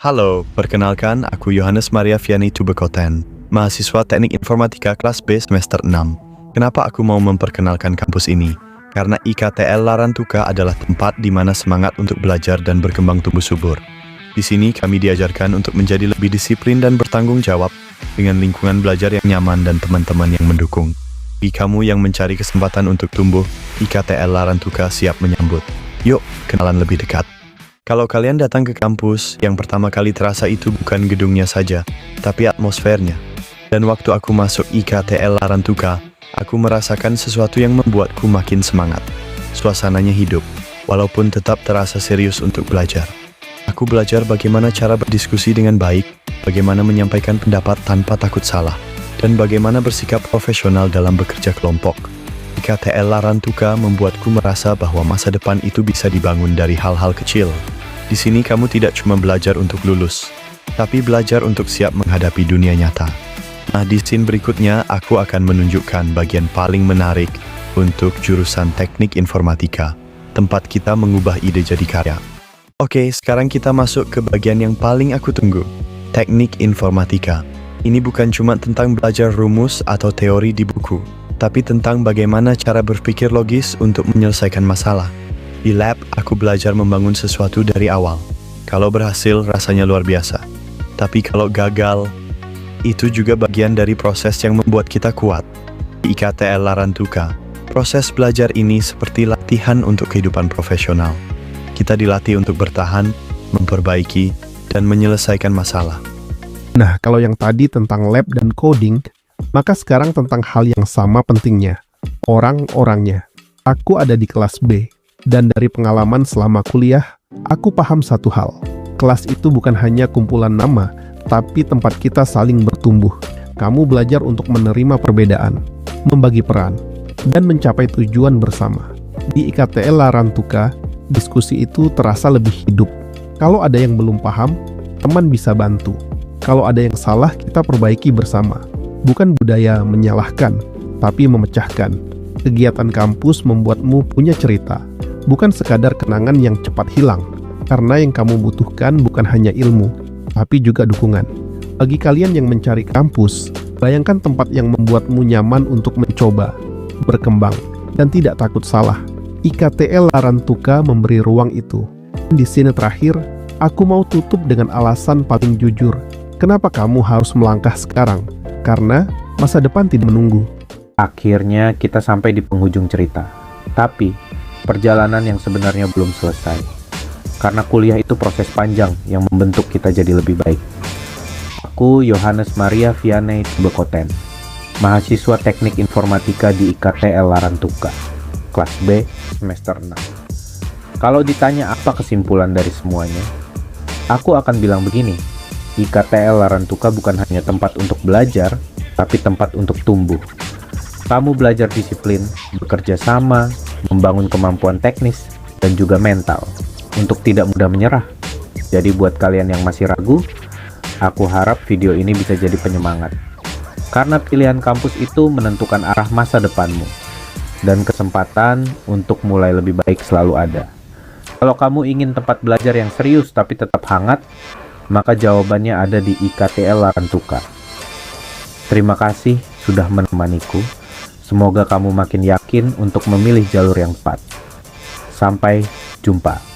Halo, perkenalkan aku Yohanes Maria Vianney Tubekoten, mahasiswa Teknik Informatika kelas B semester 6. Kenapa aku mau memperkenalkan kampus ini? Karena IKTL Larantuka adalah tempat di mana semangat untuk belajar dan berkembang tumbuh subur. Di sini kami diajarkan untuk menjadi lebih disiplin dan bertanggung jawab dengan lingkungan belajar yang nyaman dan teman-teman yang mendukung. Bagi kamu yang mencari kesempatan untuk tumbuh, IKTL Larantuka siap menyambut. Yuk, kenalan lebih dekat. Kalau kalian datang ke kampus, yang pertama kali terasa itu bukan gedungnya saja, tapi atmosfernya. Dan waktu aku masuk IKTL Larantuka, aku merasakan sesuatu yang membuatku makin semangat. Suasananya hidup, walaupun tetap terasa serius untuk belajar. Aku belajar bagaimana cara berdiskusi dengan baik, bagaimana menyampaikan pendapat tanpa takut salah, dan bagaimana bersikap profesional dalam bekerja kelompok. IKTL Larantuka membuatku merasa bahwa masa depan itu bisa dibangun dari hal-hal kecil. Di sini kamu tidak cuma belajar untuk lulus, tapi belajar untuk siap menghadapi dunia nyata. Nah, di scene berikutnya aku akan menunjukkan bagian paling menarik untuk jurusan Teknik Informatika, tempat kita mengubah ide jadi karya. Oke, sekarang kita masuk ke bagian yang paling aku tunggu, Teknik Informatika. Ini bukan cuma tentang belajar rumus atau teori di buku, tapi tentang bagaimana cara berpikir logis untuk menyelesaikan masalah. Di lab, aku belajar membangun sesuatu dari awal. Kalau berhasil, rasanya luar biasa. Tapi kalau gagal, itu juga bagian dari proses yang membuat kita kuat. Di IKTL Larantuka, proses belajar ini seperti latihan untuk kehidupan profesional. Kita dilatih untuk bertahan, memperbaiki, dan menyelesaikan masalah. Nah, kalau yang tadi tentang lab dan coding, maka sekarang tentang hal yang sama pentingnya, orang-orangnya. Aku ada di kelas B, dan dari pengalaman selama kuliah, aku paham satu hal. Kelas itu bukan hanya kumpulan nama, tapi tempat kita saling bertumbuh. Kamu belajar untuk menerima perbedaan, membagi peran, dan mencapai tujuan bersama. Di IKTL Larantuka, diskusi itu terasa lebih hidup. Kalau ada yang belum paham, teman bisa bantu. Kalau ada yang salah, kita perbaiki bersama. Bukan budaya menyalahkan, tapi memecahkan. Kegiatan kampus membuatmu punya cerita, bukan sekadar kenangan yang cepat hilang. Karena yang kamu butuhkan bukan hanya ilmu, tapi juga dukungan. Bagi kalian yang mencari kampus, bayangkan tempat yang membuatmu nyaman untuk mencoba, berkembang, dan tidak takut salah. IKTL Larantuka memberi ruang itu. Di sini terakhir, aku mau tutup dengan alasan paling jujur. Kenapa kamu harus melangkah sekarang? Karena masa depan tidak menunggu. Akhirnya kita sampai di penghujung cerita. Tapi, perjalanan yang sebenarnya belum selesai. Karena kuliah itu proses panjang yang membentuk kita jadi lebih baik. Aku Yohanes Maria Vianney Tubekoten, mahasiswa Teknik Informatika di IKTL Larantuka, kelas B semester 6. Kalau ditanya apa kesimpulan dari semuanya, aku akan bilang begini. IKTL Larantuka bukan hanya tempat untuk belajar, tapi tempat untuk tumbuh. Kamu belajar disiplin, bekerja sama, membangun kemampuan teknis, dan juga mental untuk tidak mudah menyerah. Jadi buat kalian yang masih ragu, aku harap video ini bisa jadi penyemangat. Karena pilihan kampus itu menentukan arah masa depanmu, dan kesempatan untuk mulai lebih baik selalu ada. Kalau kamu ingin tempat belajar yang serius tapi tetap hangat, maka jawabannya ada di IKTL Larantuka. Terima kasih sudah menemaniku. Semoga kamu makin yakin untuk memilih jalur yang tepat. Sampai jumpa.